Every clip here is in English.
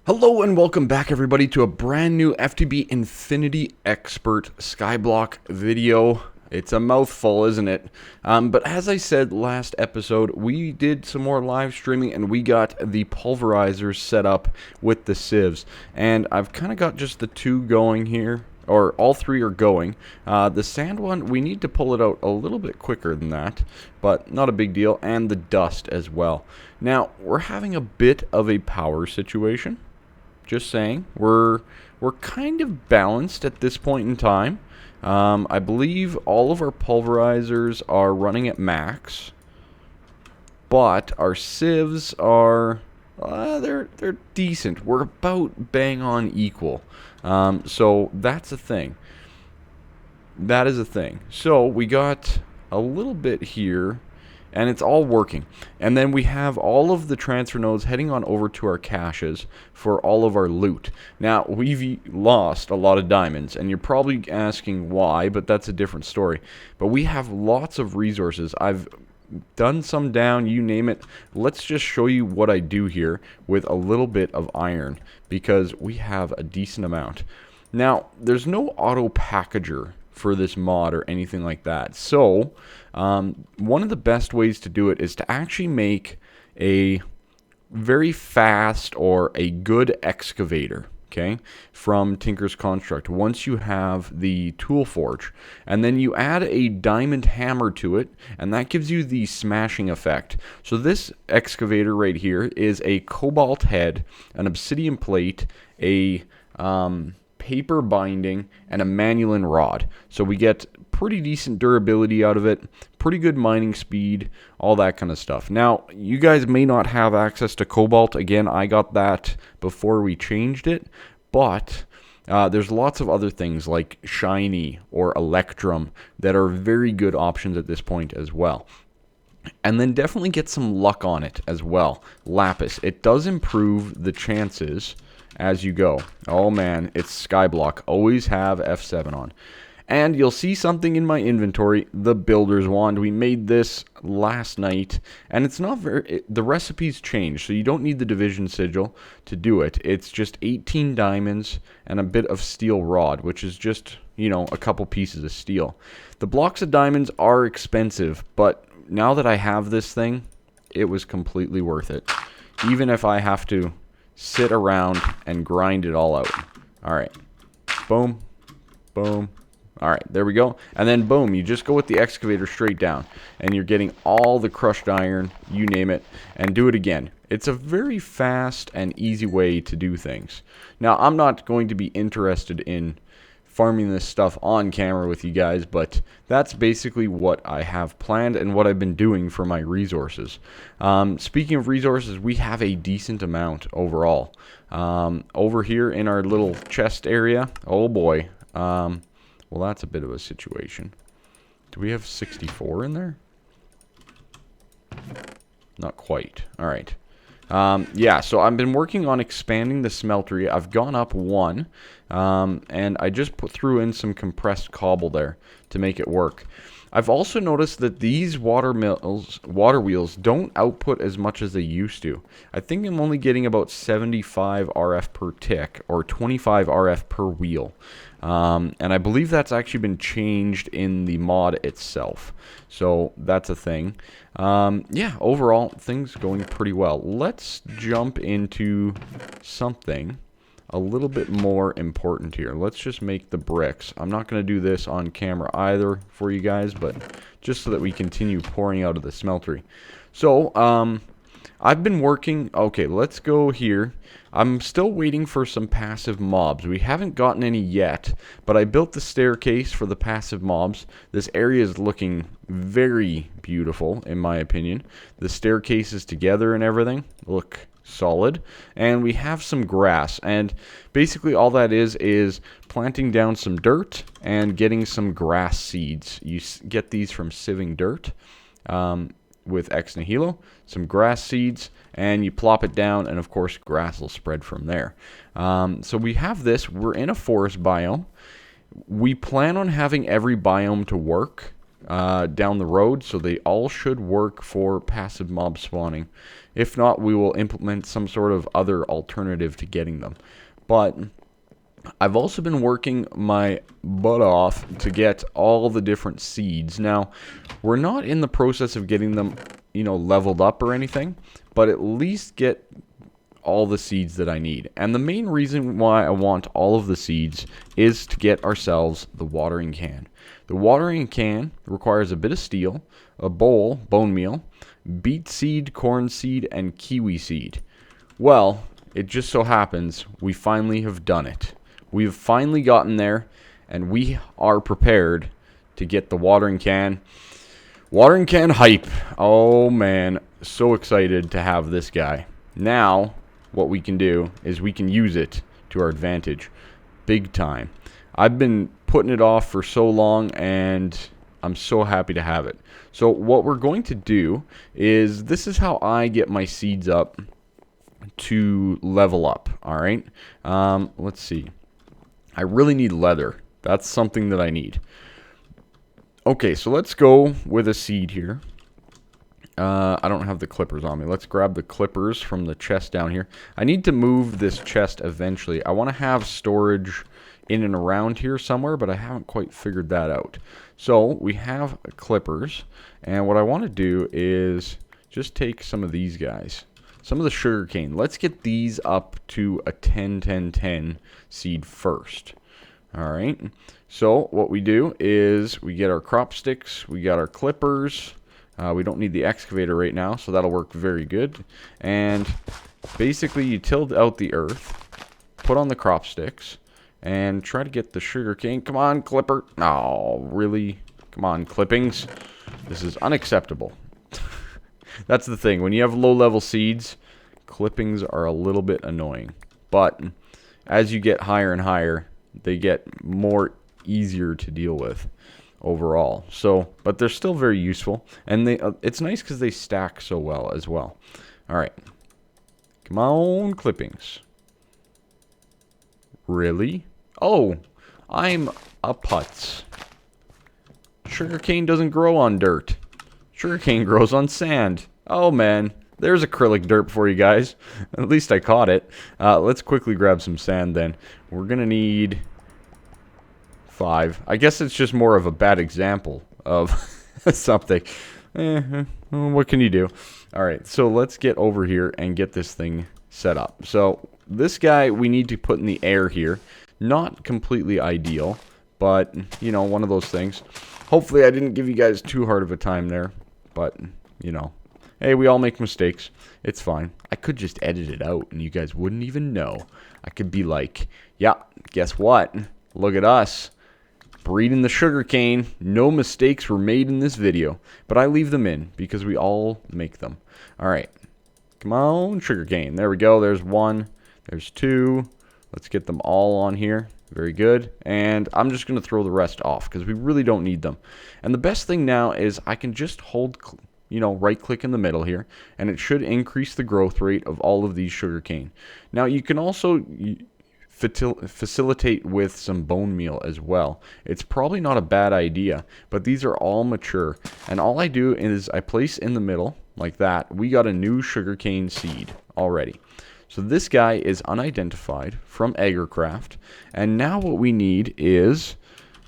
Hello and welcome back everybody to a brand new FTB Infinity Expert Skyblock video. It's a mouthful, isn't it? But as I said last episode, we did some more live streaming and we got the pulverizers set up with the sieves. And I've kind of got just the two going here, or all three are going. The sand one, we need to pull it out a little bit quicker than that, but not a big deal. And the dust as well. Now, we're having a bit of a power situation. Just saying, we're kind of balanced at this point in time. I believe all of our pulverizers are running at max, but our sieves are they're decent. We're about bang on equal. So that's a thing. That is a thing. So we got a little bit here. And it's all working. And then we have all of the transfer nodes heading on over to our caches for all of our loot. Now, we've lost a lot of diamonds, and you're probably asking why, but that's a different story. But we have lots of resources. I've done some down, you name it. Let's just show you what I do here with a little bit of iron, because we have a decent amount. Now, there's no auto packager for this mod or anything like that. So, one of the best ways to do it is to actually make a very fast or a good excavator, okay, from Tinker's Construct. Once you have the tool forge, and then you add a diamond hammer to it, and that gives you the smashing effect. So this excavator right here is a cobalt head, an obsidian plate, a paper binding, and a manulin rod. So we get pretty decent durability out of it, pretty good mining speed, all that kind of stuff. Now, you guys may not have access to cobalt. Again, I got that before we changed it, but there's lots of other things like shiny or electrum that are very good options at this point as well. And then definitely get some luck on it as well. Lapis. It does improve the chances as you go. Oh man, it's Skyblock. Always have F7 on. And you'll see something in my inventory, the Builder's Wand. We made this last night, and it's not very... the recipe's changed, so you don't need the Division Sigil to do it. It's just 18 diamonds and a bit of steel rod, which is just, you know, a couple pieces of steel. The blocks of diamonds are expensive, but now that I have this thing, it was completely worth it. Even if I have to sit around and grind it all out. Alright. Boom. Boom. Alright, there we go. And then boom, you just go with the excavator straight down. And you're getting all the crushed iron, you name it, and do it again. It's a very fast and easy way to do things. Now, I'm not going to be interested in farming this stuff on camera with you guys, but that's basically what I have planned and what I've been doing for my resources. Speaking of resources, we have a decent amount overall. Over here in our little chest area, oh boy, well, that's a bit of a situation. Do we have 64 in there? Not quite. All right. Yeah, so I've been working on expanding the smeltery. I've gone up one, and I just threw in some compressed cobble there to make it work. I've also noticed that these water wheels don't output as much as they used to. I think I'm only getting about 75 RF per tick, or 25 RF per wheel. And I believe that's actually been changed in the mod itself. So that's a thing. Yeah, overall, things going pretty well. Let's jump into something a little bit more important here. Let's just make the bricks. I'm not going to do this on camera either for you guys, but just so that we continue pouring out of the smeltery. So, I've been working... Okay, let's go here. I'm still waiting for some passive mobs. We haven't gotten any yet, but I built the staircase for the passive mobs. This area is looking very beautiful, in my opinion. The staircases together and everything look solid. And we have some grass, and basically all that is planting down some dirt and getting some grass seeds. You get these from sieving dirt. With ex nihilo, some grass seeds, and you plop it down, and of course grass will spread from there. So we have this. We're in a forest biome. We plan on having every biome to work down the road, so they all should work for passive mob spawning If not, we will implement some sort of other alternative to getting them. But I've also been working my butt off to get all the different seeds. Now, we're not in the process of getting them, leveled up or anything, but at least get all the seeds that I need. And the main reason why I want all of the seeds is to get ourselves the watering can. The watering can requires a bit of steel, a bowl, bone meal, beet seed, corn seed, and kiwi seed. Well, it just so happens we finally have done it. We've finally gotten there, and we are prepared to get the watering can. Watering can hype. Oh man, so excited to have this guy. Now, what we can do is we can use it to our advantage. Big time. I've been putting it off for so long, and I'm so happy to have it. So what we're going to do is, this is how I get my seeds up to level up. Alright, let's see. I really need leather. That's something that I need. Okay, so let's go with a seed here. I don't have the clippers on me. Let's grab the clippers from the chest down here. I need to move this chest eventually. I want to have storage in and around here somewhere, but I haven't quite figured that out. So we have clippers, and what I want to do is just take some of these guys. Some of the sugarcane. Let's get these up to a 10-10-10 seed first. Alright, so what we do is we get our crop sticks, we got our clippers. We don't need the excavator right now, so that'll work very good. And basically you tilled out the earth, put on the crop sticks, and try to get the sugarcane. Come on, clipper. Oh, really? Come on, clippings. This is unacceptable. That's the thing. When you have low-level seeds, clippings are a little bit annoying. But as you get higher and higher, they get more easier to deal with overall. So, but they're still very useful, and it's nice because they stack so well as well. All right, come on, clippings. Really? Oh, I'm a putz. Sugarcane doesn't grow on dirt. Sugarcane grows on sand. Oh man, there's a Kryllyk derp for you guys. At least I caught it. Let's quickly grab some sand then. We're gonna need 5. I guess it's just more of a bad example of something. What can you do? Alright, so let's get over here and get this thing set up. So this guy we need to put in the air here. Not completely ideal, but one of those things. Hopefully I didn't give you guys too hard of a time there, but hey, we all make mistakes. It's fine. I could just edit it out and you guys wouldn't even know. I could be like, yeah, guess what? Look at us. Breeding the sugarcane. No mistakes were made in this video. But I leave them in because we all make them. Alright. Come on, sugarcane. There we go. There's 1. There's 2. Let's get them all on here. Very good. And I'm just going to throw the rest off because we really don't need them. And the best thing now is I can just hold, right click in the middle here, and it should increase the growth rate of all of these sugarcane. Now you can also facilitate with some bone meal as well. It's probably not a bad idea, but these are all mature. And all I do is I place in the middle like that. We got a new sugarcane seed already. So this guy is unidentified from Agricraft. And now what we need is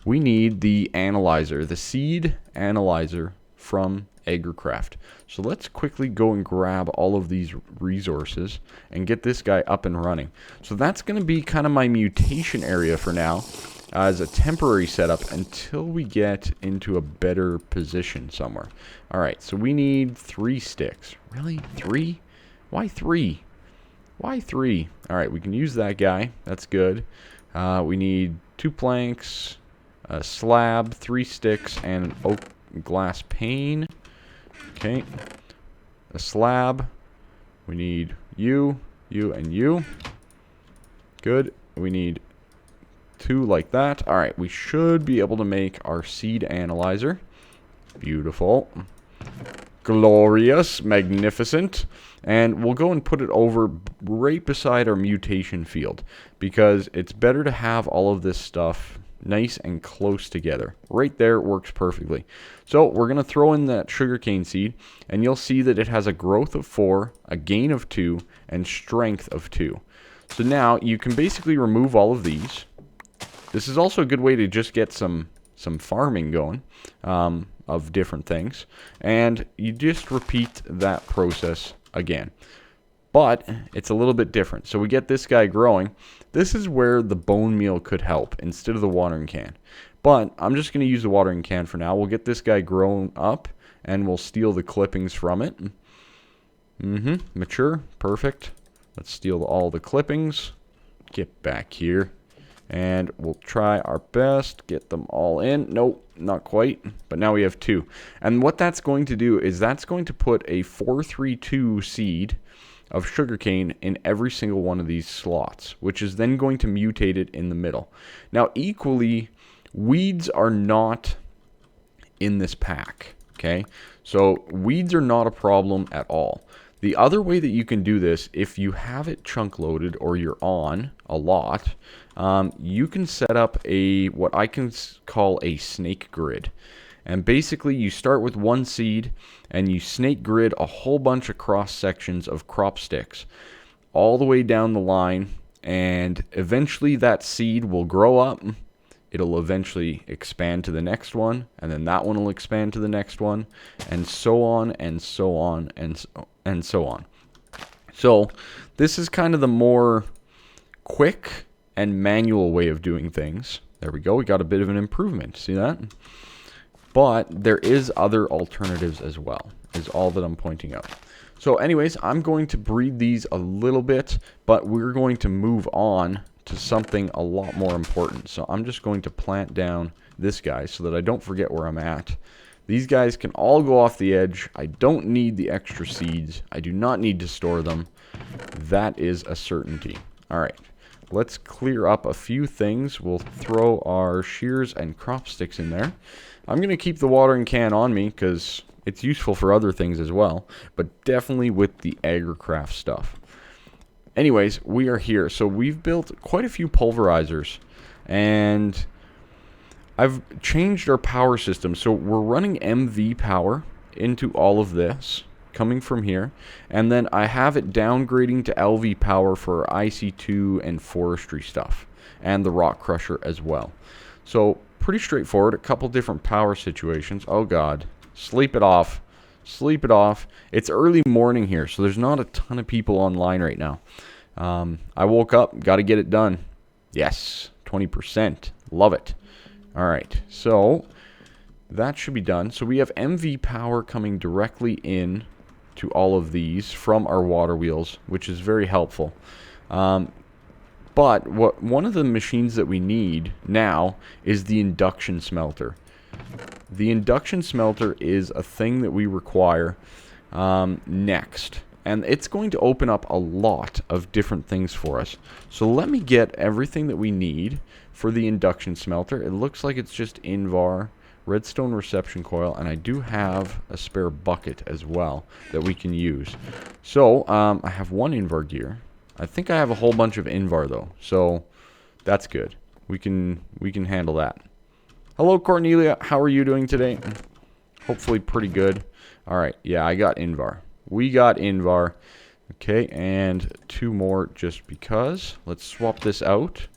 we need the analyzer, the seed analyzer from Agricraft. So let's quickly go and grab all of these resources and get this guy up and running. So that's going to be kind of my mutation area for now as a temporary setup until we get into a better position somewhere. Alright, so we need 3 sticks. Really? 3? Why 3? Why 3? Alright, we can use that guy. That's good. We need 2 planks, a slab, 3 sticks, and an oak glass pane. Okay. A slab. We need you, and you. Good. We need 2 like that. Alright, we should be able to make our seed analyzer. Beautiful. Glorious. Magnificent. And we'll go and put it over right beside our mutation field, because it's better to have all of this stuff, nice and close together. Right there works perfectly. So we're going to throw in that sugarcane seed, and you'll see that it has a growth of 4, a gain of 2, and strength of 2. So now you can basically remove all of these. This is also a good way to just get some farming going of different things. And you just repeat that process again. But it's a little bit different. So we get this guy growing. This is where the bone meal could help instead of the watering can. But I'm just going to use the watering can for now. We'll get this guy grown up, and we'll steal the clippings from it. Mature. Perfect. Let's steal all the clippings. Get back here. And we'll try our best. Get them all in. Nope, not quite. But now we have 2. And what that's going to do is that's going to put a 432 seed of sugarcane in every single one of these slots, which is then going to mutate it in the middle. Now, equally, weeds are not in this pack, okay? So weeds are not a problem at all. The other way that you can do this, if you have it chunk loaded or you're on a lot, you can set up what I can call a snake grid. And basically you start with 1 seed and you snake grid a whole bunch of cross sections of crop sticks all the way down the line, and eventually that seed will grow up. It'll eventually expand to the next one, and then that one will expand to the next one, and so on and so on and so on. So this is kind of the more quick and manual way of doing things. There we go. We got a bit of an improvement. See that? But there is other alternatives as well, is all that I'm pointing out. So anyways, I'm going to breed these a little bit, but we're going to move on to something a lot more important. So I'm just going to plant down this guy so that I don't forget where I'm at. These guys can all go off the edge. I don't need the extra seeds. I do not need to store them. That is a certainty. All right. Let's clear up a few things. We'll throw our shears and crop sticks in there. I'm going to keep the watering can on me because it's useful for other things as well, but definitely with the agricraft stuff. Anyways, we are here. So we've built quite a few pulverizers, and I've changed our power system. So we're running MV power into all of this, coming from here, and then I have it downgrading to LV power for IC2 and forestry stuff, and the rock crusher as well. So pretty straightforward. A couple different power situations. Oh god, sleep it off. Sleep it off. It's early morning here, so there's not a ton of people online right now. I woke up, got to get it done. Yes, 20%. Love it. All right, so that should be done. So we have MV power coming directly in to all of these from our water wheels, which is very helpful. But one of the machines that we need now is the induction smelter. The induction smelter is a thing that we require next. And it's going to open up a lot of different things for us. So let me get everything that we need for the induction smelter. It looks like it's just en-devour, redstone reception coil, and I do have a spare bucket as well that we can use. So I have 1 en-devour gear. I think I have a whole bunch of en-devour though, so that's good. We can handle that. Hello Cornelia, how are you doing today? Hopefully pretty good. All right, yeah, I got en-devour. We got en-devour. Okay, and 2 more just because. Let's swap this out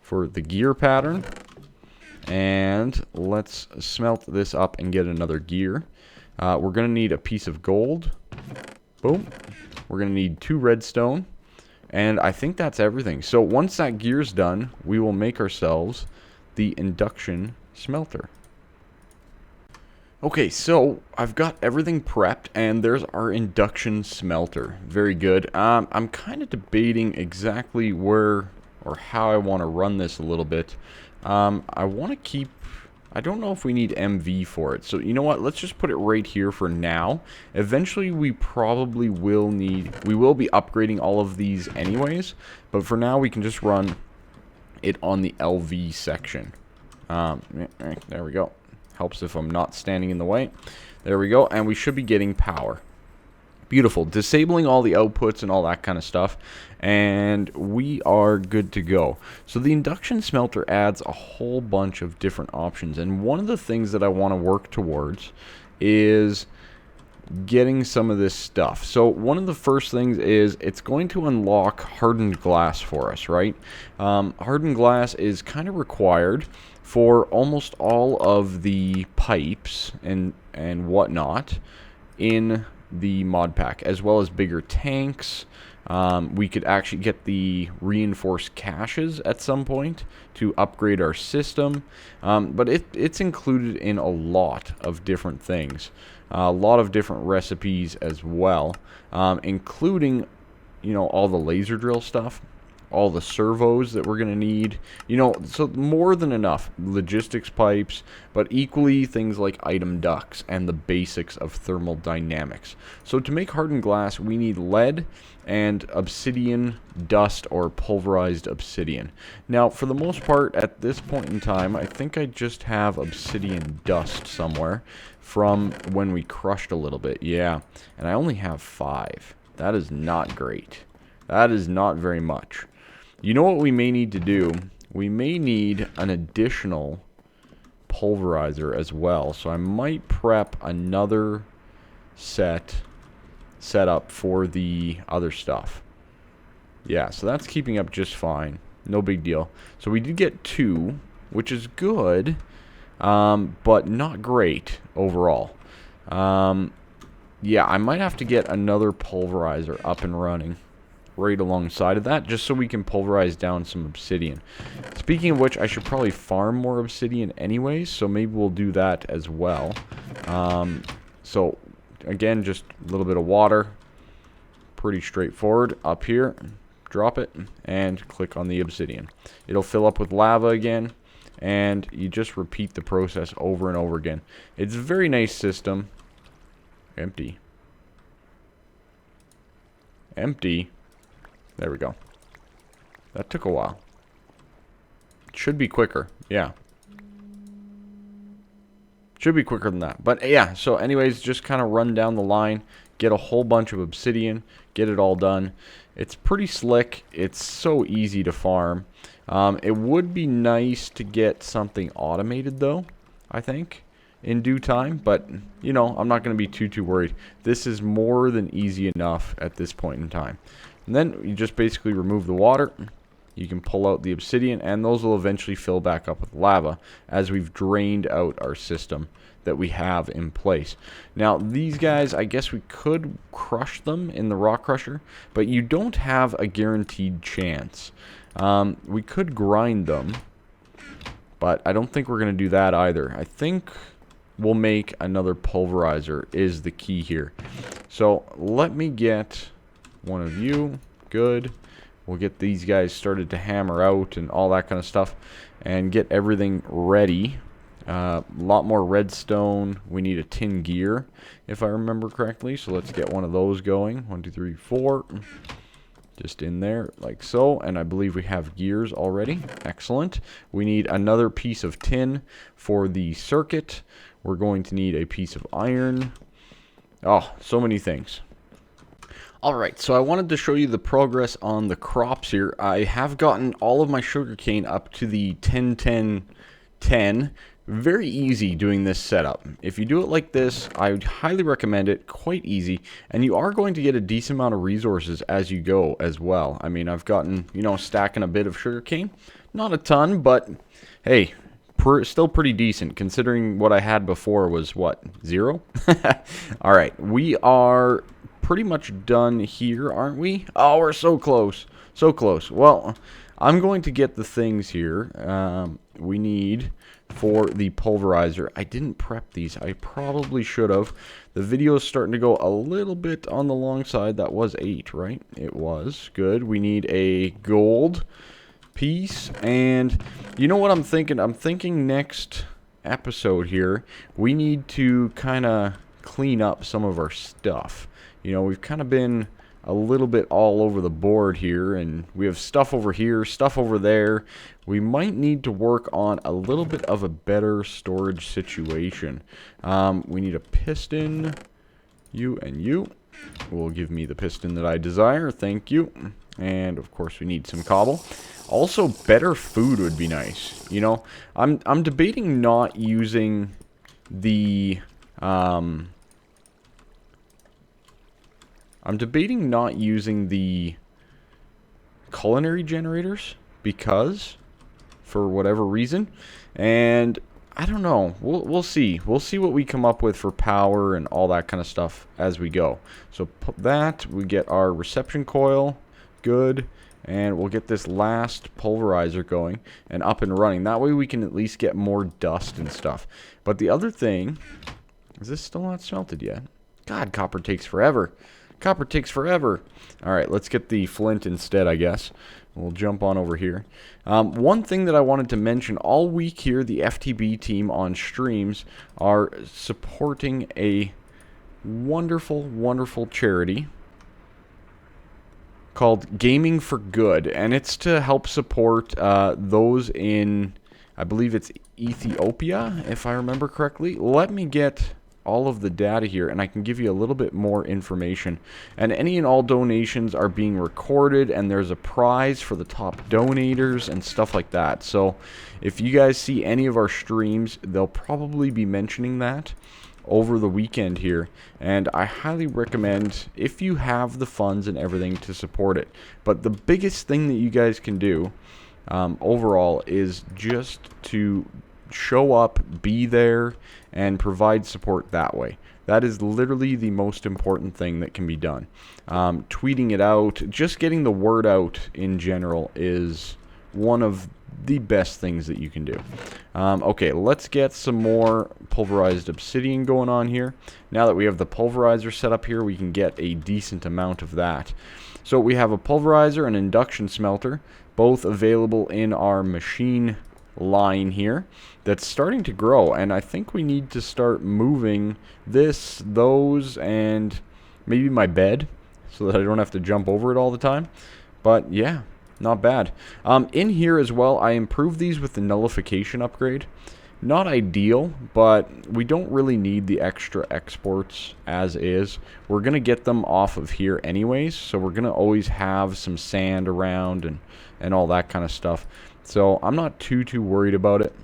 for the gear pattern. And let's smelt this up and get another gear. We're going to need a piece of gold. Boom. We're going to need 2 redstone. And I think that's everything. So once that gear's done, we will make ourselves the induction smelter. Okay, so I've got everything prepped, and there's our induction smelter. Very good. I'm kind of debating exactly where or how I want to run this a little bit. I want to keep... I don't know if we need MV for it. So you know what? Let's just put it right here for now. Eventually, we probably will need... We will be upgrading all of these anyways. But for now, we can just run it on the LV section. There we go. Helps if I'm not standing in the way. There we go. And we should be getting power. Beautiful. Disabling all the outputs and all that kind of stuff, and we are good to go. So the induction smelter adds a whole bunch of different options, and one of the things that I want to work towards is getting some of this stuff. So one of the first things is it's going to unlock hardened glass for us, right? Hardened glass is kind of required for almost all of the pipes and whatnot in the mod pack, as well as bigger tanks. We could actually get the reinforced caches at some point to upgrade our system, but it's included in a lot of different things, a lot of different recipes as well, including, you know, all the laser drill stuff, all the servos that we're going to need, you know, so more than enough logistics pipes, but equally things like item ducts and the basics of thermal dynamics. So to make hardened glass, we need lead and obsidian dust or pulverized obsidian. Now, for the most part, at this point in time, I think I just have obsidian dust somewhere from when we crushed a little bit. Yeah, and I only have 5. That is not great. That is not very much. You know what we may need to do? We may need an additional pulverizer as well. So I might prep another setup for the other stuff. Yeah, so that's keeping up just fine. No big deal. So we did get 2, which is good, but not great overall. Yeah, I might have to get another pulverizer up and running right alongside of that, just so we can pulverize down some obsidian. Speaking of which, I should probably farm more obsidian anyways, so maybe we'll do that as well. So again, just a little bit of water, pretty straightforward. Up here, drop it and click on the obsidian. It'll fill up with lava again, and you just repeat the process over and over again. It's a very nice system. Empty. There we go. That took a while. It should be quicker. Yeah. Should be quicker than that. But yeah, so anyways, just kind of run down the line, get a whole bunch of obsidian, get it all done. It's pretty slick. It's so easy to farm. It would be nice to get something automated though, I think, in due time. But, you know, I'm not going to be too worried. This is more than easy enough at this point in time. And then you just basically remove the water. You can pull out the obsidian, and those will eventually fill back up with lava as we've drained out our system that we have in place. Now, these guys, I guess we could crush them in the rock crusher, but you don't have a guaranteed chance. We could grind them, but I don't think we're going to do that either. I think we'll make another pulverizer is the key here. So let me get one of you. Good. We'll get these guys started to hammer out and all that kind of stuff and get everything ready. A lot more redstone. We need a tin gear, if I remember correctly. So let's get one of those going. 1, 2, 3, 4. Just in there, like so. And I believe we have gears already. Excellent. We need another piece of tin for the circuit. We're going to need a piece of iron. Oh, so many things. Alright, so I wanted to show you the progress on the crops here. I have gotten all of my sugarcane up to the 10-10-10. Very easy doing this setup. If you do it like this, I would highly recommend it. Quite easy. And you are going to get a decent amount of resources as you go as well. I mean, I've gotten, you know, stacking a bit of sugarcane. Not a ton, but hey, still pretty decent considering what I had before was, what, 0? Alright, we are pretty much done here, aren't we? Oh, we're so close. So close. Well, I'm going to get the things here we need for the pulverizer. I didn't prep these. I probably should have. The video is starting to go a little bit on the long side. That was 8, right? It was. Good. We need a gold piece. And you know what I'm thinking? I'm thinking next episode here, we need to kind of clean up some of our stuff. You know, we've kind of been a little bit all over the board here, and we have stuff over here, stuff over there. We might need to work on a little bit of a better storage situation. We need a piston, you and you. will give me the piston that I desire. Thank you. And of course we need some cobble. Also, better food would be nice. You know, I'm debating not using the culinary generators because for whatever reason, and I don't know. We'll see. We'll see what we come up with for power and all that kind of stuff as we go. So put that. We get our reception coil. Good. And we'll get this last pulverizer going and up and running. That way we can at least get more dust and stuff. But the other thing, is this still not smelted yet? God, copper takes forever. Copper takes forever. All right, let's get the flint instead, I guess. We'll jump on over here. One thing that I wanted to mention, all week here, the FTB team on streams are supporting a wonderful, wonderful charity called Gaming for Good, and it's to help support those in, I believe it's Ethiopia, if I remember correctly. Let me get all of the data here, and I can give you a little bit more information. And any and all donations are being recorded, and there's a prize for the top donators and stuff like that. So if you guys see any of our streams, they'll probably be mentioning that over the weekend here, and I highly recommend, if you have the funds and everything, to support it. But the biggest thing that you guys can do overall is just to show up, be there, and provide support that way. That is literally the most important thing that can be done. Tweeting it out, just getting the word out in general is one of the best things that you can do. Okay, let's get some more pulverized obsidian going on here. Now that we have the pulverizer set up here, we can get a decent amount of that. So we have a pulverizer and induction smelter, both available in our machine line here that's starting to grow, and I think we need to start moving those, and maybe my bed so that I don't have to jump over it all the time. But yeah, not bad. In here as well, I improved these with the nullification upgrade. Not ideal, but we don't really need the extra exports as is. We're going to get them off of here anyways, so we're going to always have some sand around and all that kind of stuff. So I'm not too worried about it,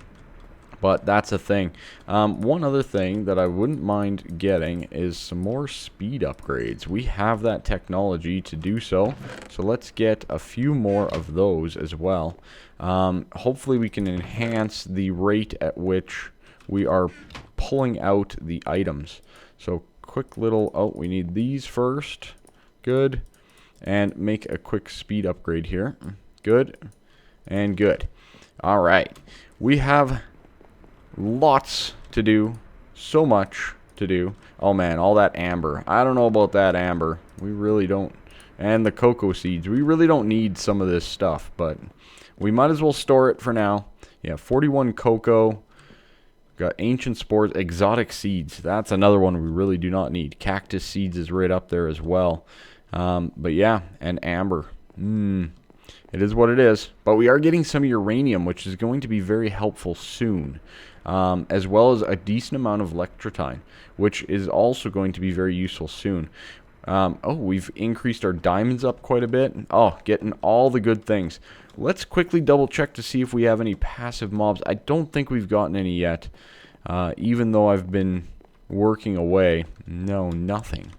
but that's a thing. One other thing that I wouldn't mind getting is some more speed upgrades. We have that technology to do so, so let's get a few more of those as well. Hopefully we can enhance the rate at which we are pulling out the items. So quick little, oh, we need these first. Good. And make a quick speed upgrade here. Good. And good. All right. We have lots to do. So much to do. Oh man, all that amber. I don't know about that amber. We really don't. And the cocoa seeds. We really don't need some of this stuff, but we might as well store it for now. Yeah, 41 cocoa. Got ancient spores, exotic seeds. That's another one we really do not need. Cactus seeds is right up there as well. But yeah, and amber. It is what it is. But we are getting some uranium, which is going to be very helpful soon. As well as a decent amount of lectritine, which is also going to be very useful soon. Oh, we've increased our diamonds up quite a bit. Oh, getting all the good things. Let's quickly double check to see if we have any passive mobs. I don't think we've gotten any yet. Even though I've been working away. No, nothing.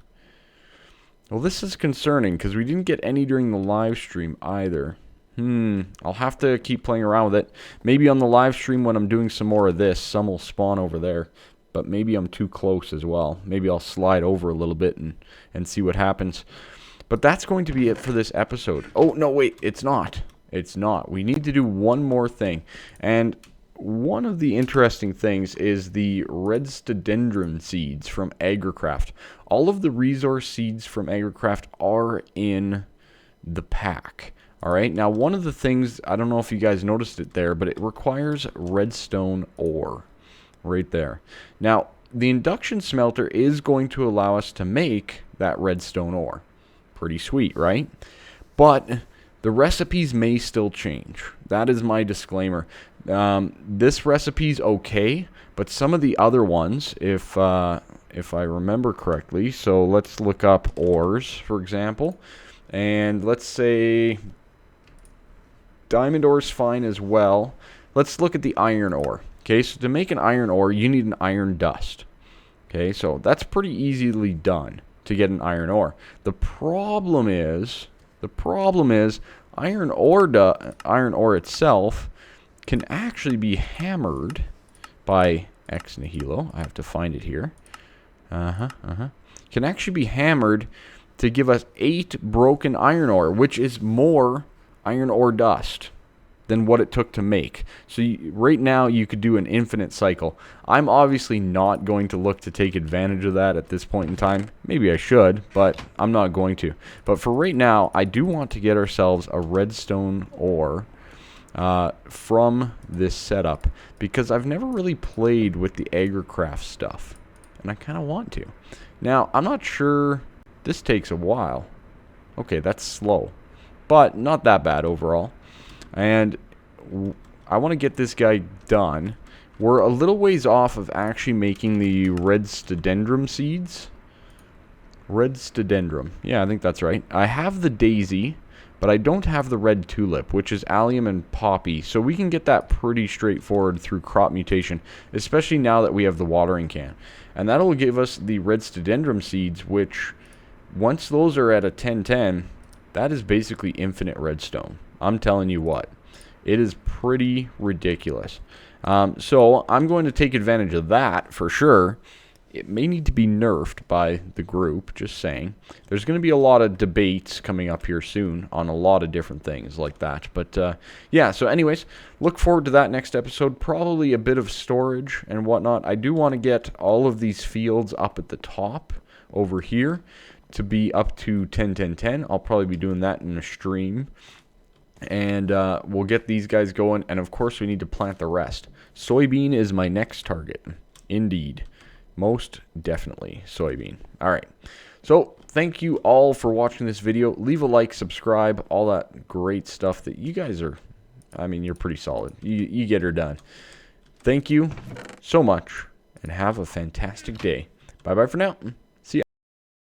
Well, this is concerning because we didn't get any during the live stream either. I'll have to keep playing around with it. Maybe on the live stream when I'm doing some more of this, some will spawn over there. But maybe I'm too close as well. Maybe I'll slide over a little bit and see what happens. But that's going to be it for this episode. Oh, no, wait, it's not. It's not. We need to do one more thing. And one of the interesting things is the redstodendron seeds from Agricraft. All of the resource seeds from Agricraft are in the pack. Alright, now one of the things, I don't know if you guys noticed it there, but it requires redstone ore. Right there. Now, the induction smelter is going to allow us to make that redstone ore. Pretty sweet, right? But The recipes may still change. That is my disclaimer. This recipe's okay, but some of the other ones, if I remember correctly, so let's look up ores, for example, and let's say diamond ore's fine as well. Let's look at the iron ore. Okay, so to make an iron ore, you need an iron dust. Okay, so that's pretty easily done to get an iron ore. The problem is iron ore itself can actually be hammered by ex nihilo. I have to find it here. Can actually be hammered to give us 8 broken iron ore, which is more iron ore dust than what it took to make. So right now you could do an infinite cycle. I'm obviously not going to look to take advantage of that at this point in time. Maybe I should, but I'm not going to. But for right now, I do want to get ourselves a redstone ore from this setup, because I've never really played with the agricraft stuff, and I kind of want to. Now, I'm not sure. This takes a while. Okay, that's slow, but not that bad overall. And I want to get this guy done. We're a little ways off of actually making the red stodendrum seeds. Red stodendrum. Yeah, I think that's right. I have the daisy, but I don't have the red tulip, which is allium and poppy. So we can get that pretty straightforward through crop mutation, especially now that we have the watering can. And that'll give us the red stodendrum seeds, which once those are at a 10-10, that is basically infinite redstone. I'm telling you what, it is pretty ridiculous. So I'm going to take advantage of that for sure. It may need to be nerfed by the group, just saying. There's going to be a lot of debates coming up here soon on a lot of different things like that. But yeah, so anyways, look forward to that next episode. Probably a bit of storage and whatnot. I do want to get all of these fields up at the top over here to be up to 10-10-10. I'll probably be doing that in a stream. And we'll get these guys going. And of course, we need to plant the rest. Soybean is my next target. Indeed. Most definitely soybean. All right. So thank you all for watching this video. Leave a like, subscribe, all that great stuff that you guys are, I mean, you're pretty solid. You get her done. Thank you so much, and have a fantastic day. Bye-bye for now.